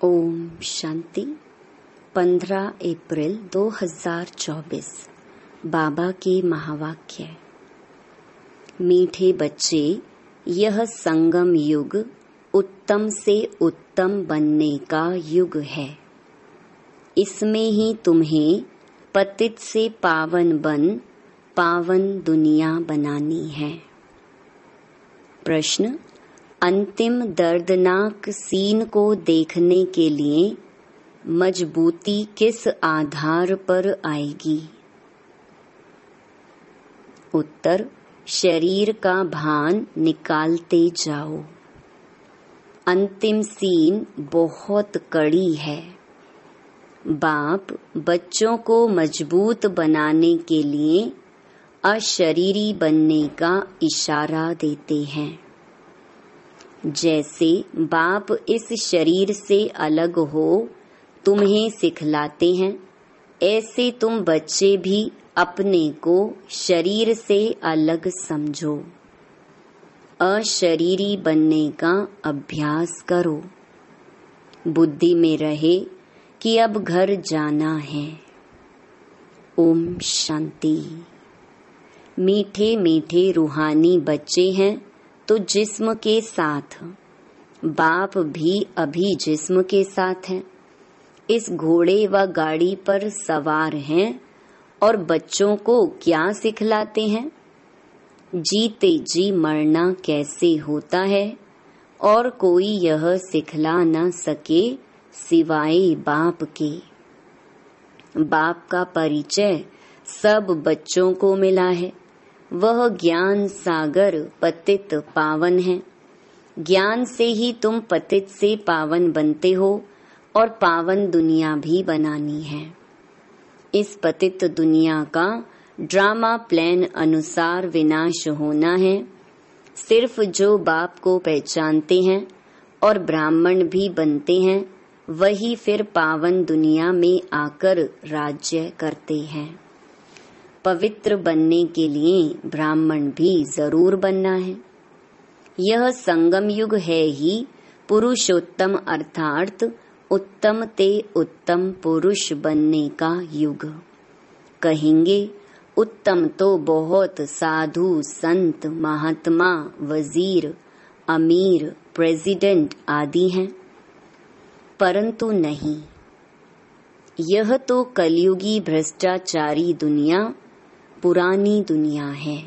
ओम शांति। 15 अप्रैल 2024 बाबा के महावाक्य। मीठे बच्चे, यह संगम युग उत्तम से उत्तम बनने का युग है। इसमें ही तुम्हें पतित से पावन बन पावन दुनिया बनानी है। प्रश्न: अंतिम दर्दनाक सीन को देखने के लिए मजबूती किस आधार पर आएगी? उत्तर: शरीर का भान निकालते जाओ। अंतिम सीन बहुत कड़ी है। बाप बच्चों को मजबूत बनाने के लिए अशरीरी बनने का इशारा देते हैं। जैसे बाप इस शरीर से अलग हो तुम्हें सिखलाते हैं, ऐसे तुम बच्चे भी अपने को शरीर से अलग समझो। अशरीरी बनने का अभ्यास करो। बुद्धि में रहे कि अब घर जाना है। ओम शांति। मीठे मीठे रूहानी बच्चे हैं तो जिस्म के साथ, बाप भी अभी जिस्म के साथ है। इस घोड़े व गाड़ी पर सवार हैं और बच्चों को क्या सिखलाते हैं? जीते जी मरना कैसे होता है और कोई यह सिखला न सके सिवाय बाप के। बाप का परिचय सब बच्चों को मिला है। वह ज्ञान सागर पतित पावन है। ज्ञान से ही तुम पतित से पावन बनते हो और पावन दुनिया भी बनानी है। इस पतित दुनिया का ड्रामा प्लान अनुसार विनाश होना है। सिर्फ जो बाप को पहचानते हैं और ब्राह्मण भी बनते हैं, वही फिर पावन दुनिया में आकर राज्य करते हैं। पवित्र बनने के लिए ब्राह्मण भी जरूर बनना है। यह संगम युग है ही पुरुषोत्तम अर्थात उत्तम ते उत्तम पुरुष बनने का युग। कहेंगे उत्तम तो बहुत साधु संत महात्मा वजीर अमीर प्रेसिडेंट आदि हैं, परंतु नहीं, यह तो कलयुगी भ्रष्टाचारी दुनिया पुरानी दुनिया है।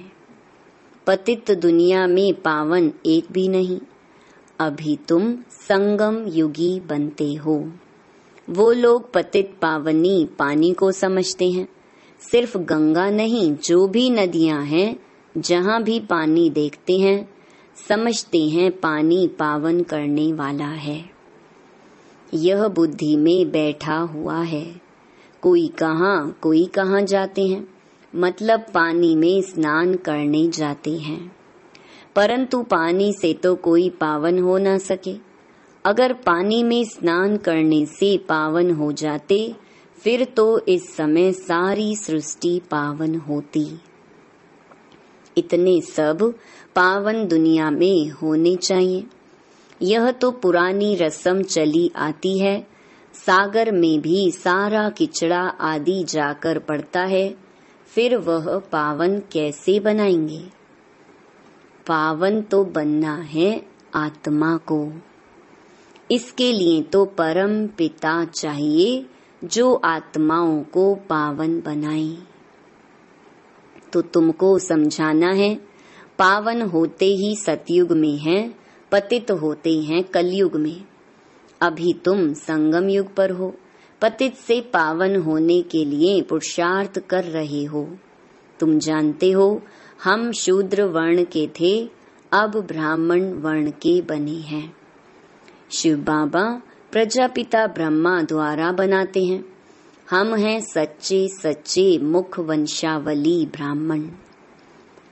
पतित दुनिया में पावन एक भी नहीं। अभी तुम संगम युगी बनते हो। वो लोग पतित पावनी पानी को समझते हैं। सिर्फ गंगा नहीं, जो भी नदियां हैं, जहां भी पानी देखते हैं, समझते हैं पानी पावन करने वाला है। यह बुद्धि में बैठा हुआ है। कोई कहाँ जाते हैं, मतलब पानी में स्नान करने जाते हैं, परंतु पानी से तो कोई पावन हो ना सके। अगर पानी में स्नान करने से पावन हो जाते, फिर तो इस समय सारी सृष्टि पावन होती। इतने सब पावन दुनिया में होने चाहिए। यह तो पुरानी रस्म चली आती है। सागर में भी सारा किचड़ा आदि जाकर पड़ता है, फिर वह पावन कैसे बनाएंगे? पावन तो बनना है आत्मा को। इसके लिए तो परम पिता चाहिए जो आत्माओं को पावन बनाए। तो तुमको समझाना है, पावन होते ही सतयुग में है, पतित होते हैं कलयुग में। अभी तुम संगम युग पर हो। पतित से पावन होने के लिए पुरुषार्थ कर रहे हो। तुम जानते हो हम शूद्र वर्ण के थे, अब ब्राह्मण वर्ण के बने हैं। शिव बाबा प्रजापिता ब्रह्मा द्वारा बनाते हैं। हम हैं सच्चे सच्चे मुख वंशावली ब्राह्मण।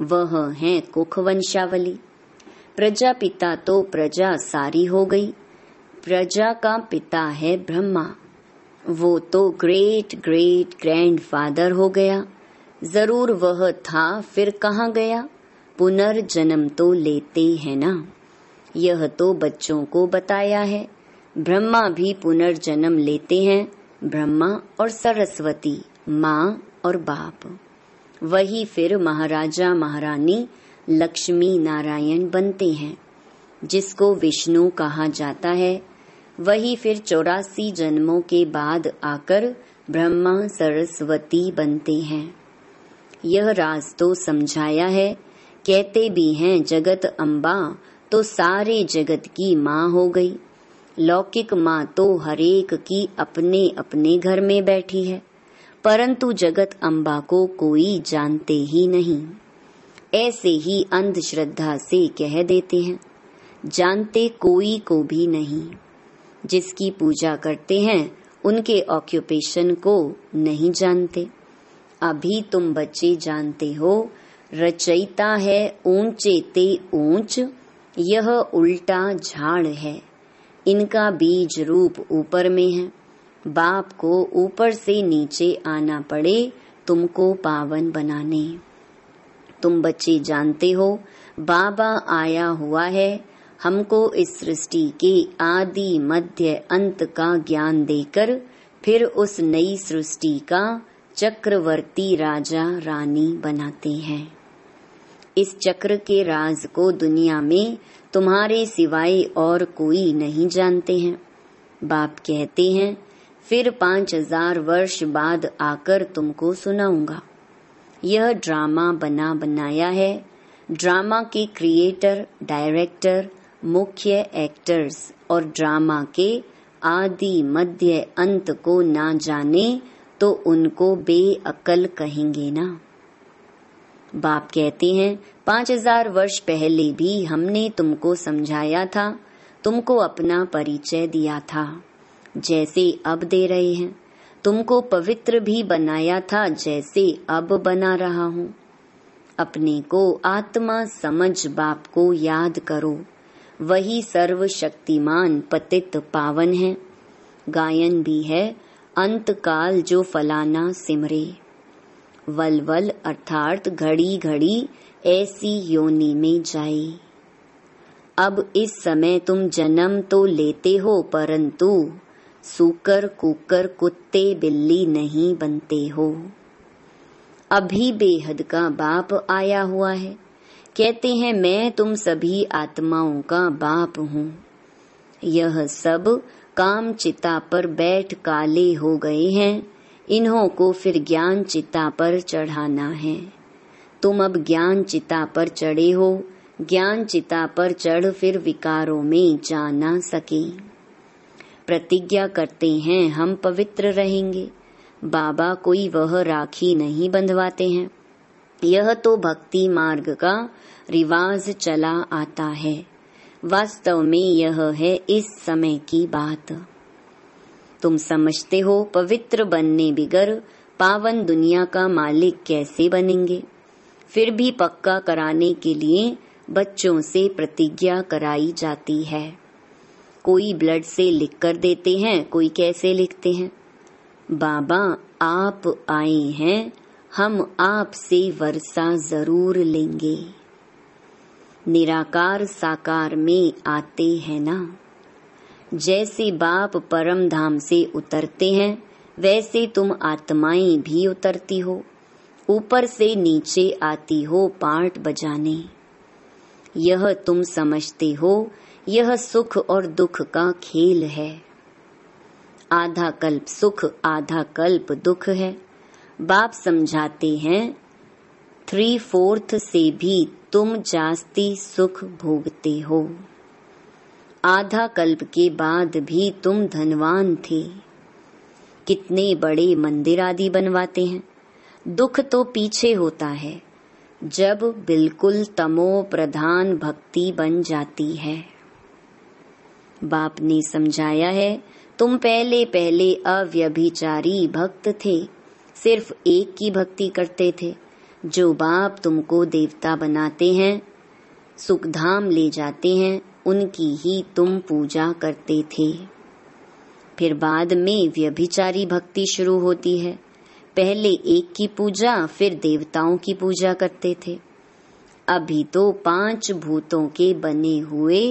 वह हैं कुख वंशावली। प्रजापिता तो प्रजा सारी हो गई। प्रजा का पिता है ब्रह्मा। वो तो ग्रेट ग्रेट ग्रैंडफादर हो गया। जरूर वह था, फिर कहाँ गया? पुनर्जन्म तो लेते हैं ना। यह तो बच्चों को बताया है। ब्रह्मा भी पुनर्जन्म लेते हैं। ब्रह्मा और सरस्वती, माँ और बाप, वही फिर महाराजा महारानी लक्ष्मी नारायण बनते हैं, जिसको विष्णु कहा जाता है। वही फिर 84 जन्मों के बाद आकर ब्रह्मा सरस्वती बनते हैं। यह राज तो समझाया है। कहते भी हैं जगत अम्बा तो सारे जगत की माँ हो गई। लौकिक माँ तो हरेक की अपने अपने घर में बैठी है, परंतु जगत अम्बा को कोई जानते ही नहीं। ऐसे ही अंधश्रद्धा से कह देते हैं, जानते कोई को भी नहीं। जिसकी पूजा करते हैं उनके ऑक्यूपेशन को नहीं जानते। अभी तुम बच्चे जानते हो, रचयिता है ऊंचे ते ऊंच, यह उल्टा झाड़ है। इनका बीज रूप ऊपर में है। बाप को ऊपर से नीचे आना पड़े तुमको पावन बनाने। तुम बच्चे जानते हो, बाबा आया हुआ है हमको इस सृष्टि के आदि मध्य अंत का ज्ञान देकर फिर उस नई सृष्टि का चक्रवर्ती राजा रानी बनाते हैं। इस चक्र के राज को दुनिया में तुम्हारे सिवाय और कोई नहीं जानते हैं। बाप कहते हैं फिर 5000 वर्ष बाद आकर तुमको सुनाऊंगा। यह ड्रामा बना बनाया है। ड्रामा के क्रिएटर, डायरेक्टर, मुख्य एक्टर्स और ड्रामा के आदि मध्य अंत को ना जाने तो उनको बेअक्ल कहेंगे ना। बाप कहते हैं 5000 वर्ष पहले भी हमने तुमको समझाया था, तुमको अपना परिचय दिया था, जैसे अब दे रहे हैं। तुमको पवित्र भी बनाया था, जैसे अब बना रहा हूँ। अपने को आत्मा समझ बाप को याद करो। वही सर्वशक्तिमान पतित पावन है। गायन भी है, अंत काल जो फलाना सिमरे। वल अर्थात घड़ी घड़ी ऐसी योनि में जाए। अब इस समय तुम जन्म तो लेते हो, परंतु सूकर कुकर कुत्ते बिल्ली नहीं बनते हो। अभी बेहद का बाप आया हुआ है। कहते हैं मैं तुम सभी आत्माओं का बाप हूँ। यह सब काम चिता पर बैठ काले हो गए हैं। इन्हों को फिर ज्ञान चिता पर चढ़ाना है। तुम अब ज्ञान चिता पर चढ़े हो। ज्ञान चिता पर चढ़ फिर विकारों में जा ना सके। प्रतिज्ञा करते हैं हम पवित्र रहेंगे। बाबा कोई वह राखी नहीं बंधवाते हैं। यह तो भक्ति मार्ग का रिवाज चला आता है। वास्तव में यह है इस समय की बात। तुम समझते हो पवित्र बनने बिगर पावन दुनिया का मालिक कैसे बनेंगे। फिर भी पक्का कराने के लिए बच्चों से प्रतिज्ञा कराई जाती है। कोई ब्लड से लिख कर देते हैं, कोई कैसे लिखते हैं। बाबा आप आए हैं, हम आपसे वर्षा जरूर लेंगे। निराकार साकार में आते हैं ना। जैसे बाप परम धाम से उतरते हैं, वैसे तुम आत्माएं भी उतरती हो। ऊपर से नीचे आती हो पार्ट बजाने। यह तुम समझते हो, यह सुख और दुख का खेल है। आधा कल्प सुख, आधा कल्प दुख है। बाप समझाते हैं 3/4 से भी तुम जास्ती सुख भोगते हो। आधा कल्प के बाद भी तुम धनवान थे। कितने बड़े मंदिर आदि बनवाते हैं। दुख तो पीछे होता है, जब बिल्कुल तमो प्रधान भक्ति बन जाती है। बाप ने समझाया है तुम पहले पहले अव्यभिचारी भक्त थे, सिर्फ एक की भक्ति करते थे। जो बाप तुमको देवता बनाते हैं, सुखधाम ले जाते हैं, उनकी ही तुम पूजा करते थे। फिर बाद में व्यभिचारी भक्ति शुरू होती है। पहले एक की पूजा, फिर देवताओं की पूजा करते थे। अभी तो 5 भूतों के बने हुए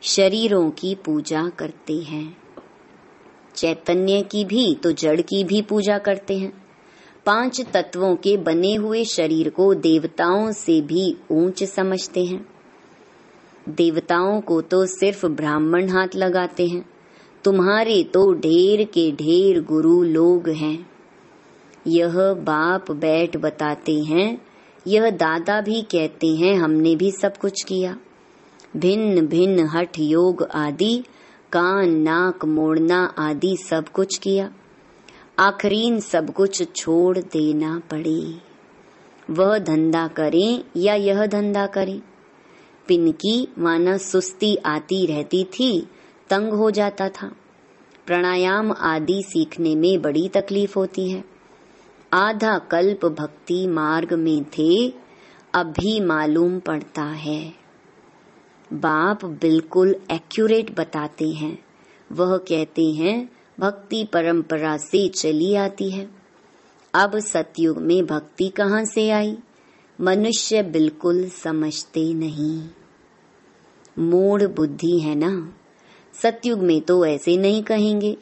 शरीरों की पूजा करते हैं। चैतन्य की भी तो जड़ की भी पूजा करते हैं। 5 तत्वों के बने हुए शरीर को देवताओं से भी ऊंच समझते हैं। देवताओं को तो सिर्फ ब्राह्मण हाथ लगाते हैं, तुम्हारे तो ढेर के ढेर गुरु लोग हैं। यह बाप बैठ बताते हैं, यह दादा भी कहते हैं, हमने भी सब कुछ किया। भिन्न भिन्न हठ योग आदि, कान नाक मोड़ना आदि सब कुछ किया। आखिरीन सब कुछ छोड़ देना पड़े। वह धंधा करें या यह धंधा करें। पिनकी माना सुस्ती आती रहती थी, तंग हो जाता था। प्राणायाम आदि सीखने में बड़ी तकलीफ होती है। आधा कल्प भक्ति मार्ग में थे, अभी मालूम पड़ता है। बाप बिल्कुल एक्यूरेट बताते हैं। वह कहते हैं भक्ति परंपरा से चली आती है। अब सतयुग में भक्ति कहाँ से आई? मनुष्य बिल्कुल समझते नहीं, मूढ़ बुद्धि है ना। सतयुग में तो ऐसे नहीं कहेंगे।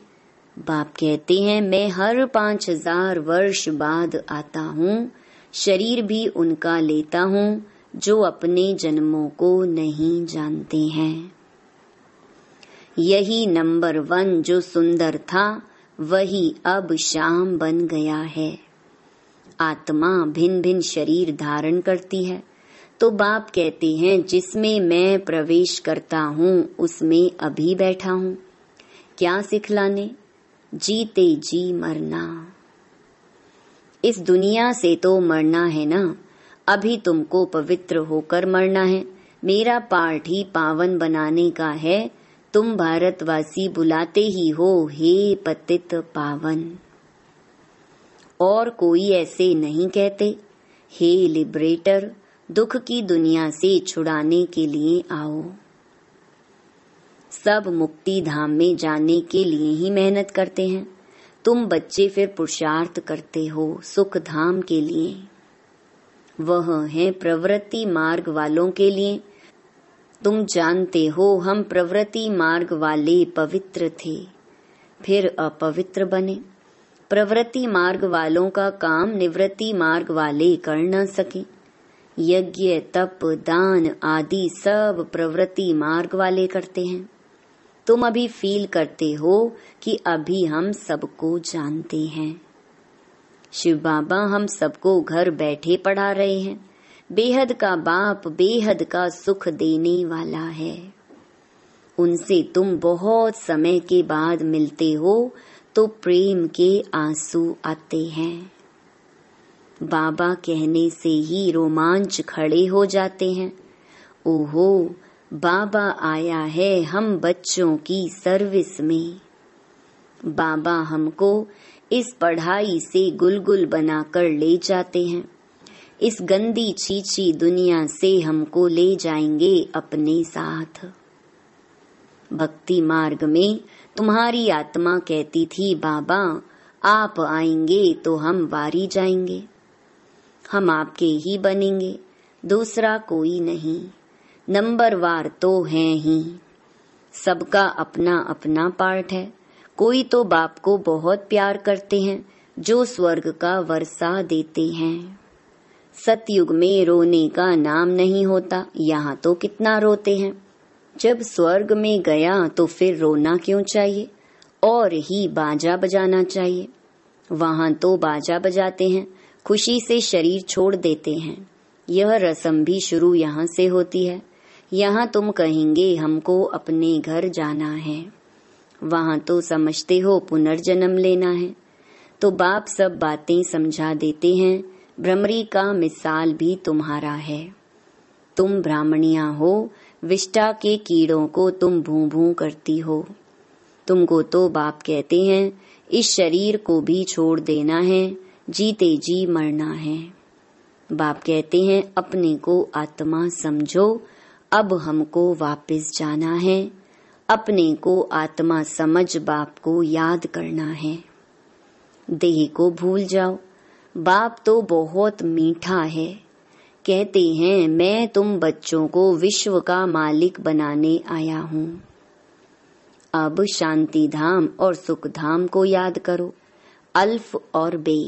बाप कहते हैं मैं हर 5000 वर्ष बाद आता हूँ, शरीर भी उनका लेता हूँ जो अपने जन्मों को नहीं जानते हैं। यही नंबर 1 जो सुंदर था वही अब शाम बन गया है। आत्मा भिन्न भिन्न शरीर धारण करती है, तो बाप कहते हैं जिसमें मैं प्रवेश करता हूँ उसमें अभी बैठा हूँ। क्या सिखलाने? जीते जी मरना। इस दुनिया से तो मरना है ना, अभी तुमको पवित्र होकर मरना है। मेरा पाठ ही पावन बनाने का है। तुम भारतवासी बुलाते ही हो हे पतित पावन। और कोई ऐसे नहीं कहते हे लिबरेटर, दुख की दुनिया से छुड़ाने के लिए आओ। सब मुक्ति धाम में जाने के लिए ही मेहनत करते हैं। तुम बच्चे फिर पुरुषार्थ करते हो सुख धाम के लिए। वह है प्रवृत्ति मार्ग वालों के लिए। तुम जानते हो हम प्रवृत्ति मार्ग वाले पवित्र थे, फिर अपवित्र बने। प्रवृत्ति मार्ग वालों का काम निवृत्ति मार्ग वाले कर न सके। यज्ञ तप दान आदि सब प्रवृत्ति मार्ग वाले करते हैं। तुम अभी फील करते हो कि अभी हम सबको जानते हैं। शिव बाबा हम सबको घर बैठे पढ़ा रहे हैं। बेहद का बाप बेहद का सुख देने वाला है। उनसे तुम बहुत समय के बाद मिलते हो तो प्रेम के आंसू आते हैं। बाबा कहने से ही रोमांच खड़े हो जाते हैं। ओहो, बाबा आया है हम बच्चों की सर्विस में। बाबा हमको इस पढ़ाई से गुलगुल बनाकर ले जाते हैं। इस गंदी छीछी दुनिया से हमको ले जाएंगे अपने साथ। भक्ति मार्ग में तुम्हारी आत्मा कहती थी बाबा आप आएंगे तो हम वारी जाएंगे, हम आपके ही बनेंगे, दूसरा कोई नहीं। नंबरवार तो हैं ही। सबका अपना अपना पार्ट है। कोई तो बाप को बहुत प्यार करते हैं जो स्वर्ग का वर्षा देते हैं। सतयुग में रोने का नाम नहीं होता, यहाँ तो कितना रोते हैं। जब स्वर्ग में गया तो फिर रोना क्यों चाहिए और ही बाजा बजाना चाहिए। वहाँ तो बाजा बजाते हैं, खुशी से शरीर छोड़ देते हैं। यह रस्म भी शुरू यहाँ से होती है। यहाँ तुम कहेंगे हमको अपने घर जाना है, वहाँ तो समझते हो पुनर्जन्म लेना है। तो बाप सब बातें समझा देते हैं। भ्रमरी का मिसाल भी तुम्हारा है। तुम ब्राह्मणिया हो, विष्टा के कीड़ों को तुम भूं भूं करती हो। तुमको तो बाप कहते हैं इस शरीर को भी छोड़ देना है, जीते जी मरना है। बाप कहते हैं अपने को आत्मा समझो, अब हमको वापस जाना है। अपने को आत्मा समझ बाप को याद करना है। देह को भूल जाओ। बाप तो बहुत मीठा है। कहते हैं मैं तुम बच्चों को विश्व का मालिक बनाने आया हूँ। अब शांति धाम और सुख धाम को याद करो। अल्फ और बे,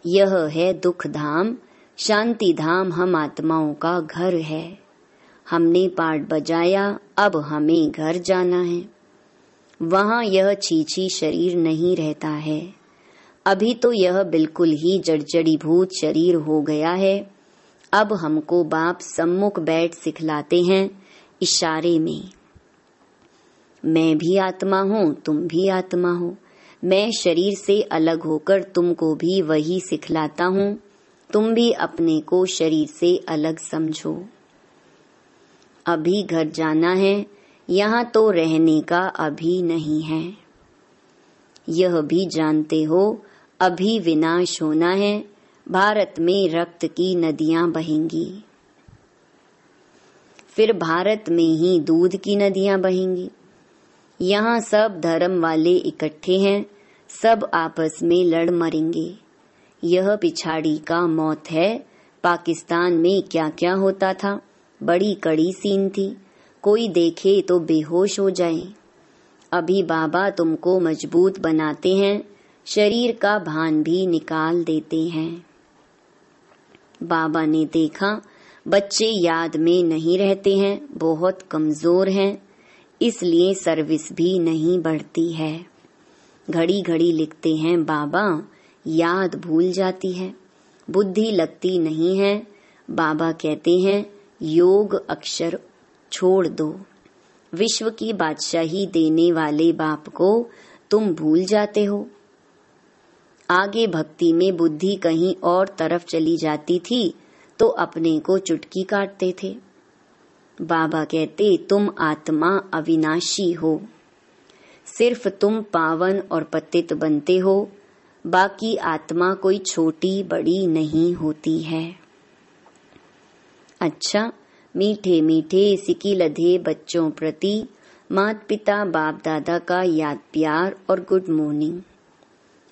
यह है दुख धाम, शांति धाम हम आत्माओं का घर है। हमने पाठ बजाया, अब हमें घर जाना है। वहाँ यह छीछी शरीर नहीं रहता है। अभी तो यह बिल्कुल ही जड़जड़ीभूत शरीर हो गया है। अब हमको बाप सम्मुख बैठ सिखलाते हैं इशारे में, मैं भी आत्मा हूँ, तुम भी आत्मा हो। मैं शरीर से अलग होकर तुमको भी वही सिखलाता हूँ। तुम भी अपने को शरीर से अलग समझो। अभी घर जाना है, यहाँ तो रहने का अभी नहीं है। यह भी जानते हो अभी विनाश होना है। भारत में रक्त की नदियां बहेंगी, फिर भारत में ही दूध की नदियां बहेंगी। यहाँ सब धर्म वाले इकट्ठे हैं, सब आपस में लड़ मरेंगे। यह पिछाड़ी का मौत है। पाकिस्तान में क्या क्या होता था, बड़ी कड़ी सीन थी। कोई देखे तो बेहोश हो जाए। अभी बाबा तुमको मजबूत बनाते हैं, शरीर का भान भी निकाल देते हैं। बाबा ने देखा बच्चे याद में नहीं रहते हैं, बहुत कमजोर हैं, इसलिए सर्विस भी नहीं बढ़ती है। घड़ी घड़ी लिखते हैं बाबा, याद भूल जाती है, बुद्धि लगती नहीं है। बाबा कहते हैं योग अक्षर छोड़ दो। विश्व की बादशाही देने वाले बाप को तुम भूल जाते हो। आगे भक्ति में बुद्धि कहीं और तरफ चली जाती थी तो अपने को चुटकी काटते थे। बाबा कहते तुम आत्मा अविनाशी हो, सिर्फ तुम पावन और पतित बनते हो, बाकी आत्मा कोई छोटी बड़ी नहीं होती है। अच्छा, मीठे मीठे सिकी लधे बच्चों प्रति माता पिता बाप दादा का याद प्यार और गुड मॉर्निंग।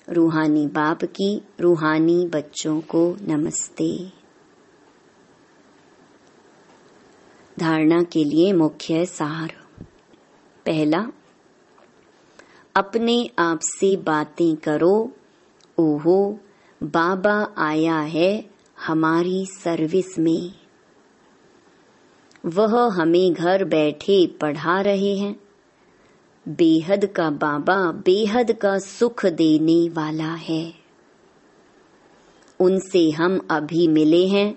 रूहानी बाप की रूहानी बच्चों को नमस्ते। धारणा के लिए मुख्य सार। पहला, अपने आप से बातें करो। ओहो, बाबा आया है हमारी सर्विस में। वह हमें घर बैठे पढ़ा रहे हैं। बेहद का बाबा बेहद का सुख देने वाला है। उनसे हम अभी मिले हैं।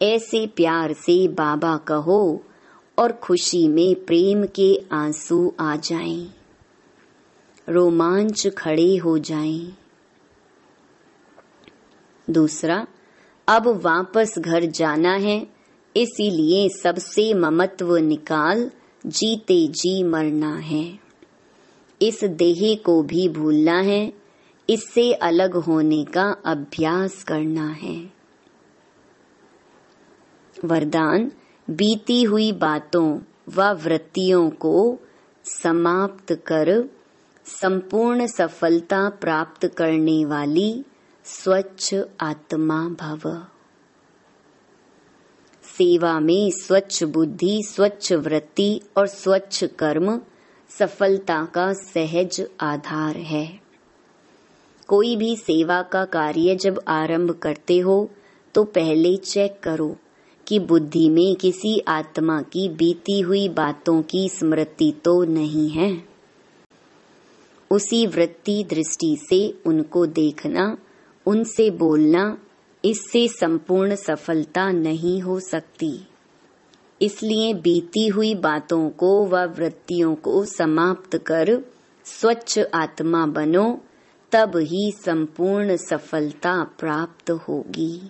ऐसे प्यार से बाबा कहो और खुशी में प्रेम के आंसू आ जाएं, रोमांच खड़े हो जाएं। दूसरा, अब वापस घर जाना है, इसीलिए सबसे ममत्व निकाल जीते जी मरना है। इस देह को भी भूलना है, इससे अलग होने का अभ्यास करना है। वरदान, बीती हुई बातों व वृत्तियों को समाप्त कर संपूर्ण सफलता प्राप्त करने वाली स्वच्छ आत्मा भव। सेवा में स्वच्छ बुद्धि, स्वच्छ वृत्ति और स्वच्छ कर्म सफलता का सहज आधार है। कोई भी सेवा का कार्य जब आरंभ करते हो तो पहले चेक करो कि बुद्धि में किसी आत्मा की बीती हुई बातों की स्मृति तो नहीं है। उसी वृत्ति दृष्टि से उनको देखना, उनसे बोलना, इससे संपूर्ण सफलता नहीं हो सकती। इसलिए बीती हुई बातों को व वृत्तियों को समाप्त कर स्वच्छ आत्मा बनो, तब ही संपूर्ण सफलता प्राप्त होगी।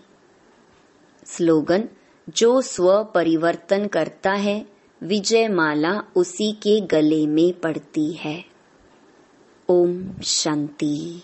स्लोगन, जो स्व परिवर्तन करता है विजय माला उसी के गले में पड़ती है। ओम शांति।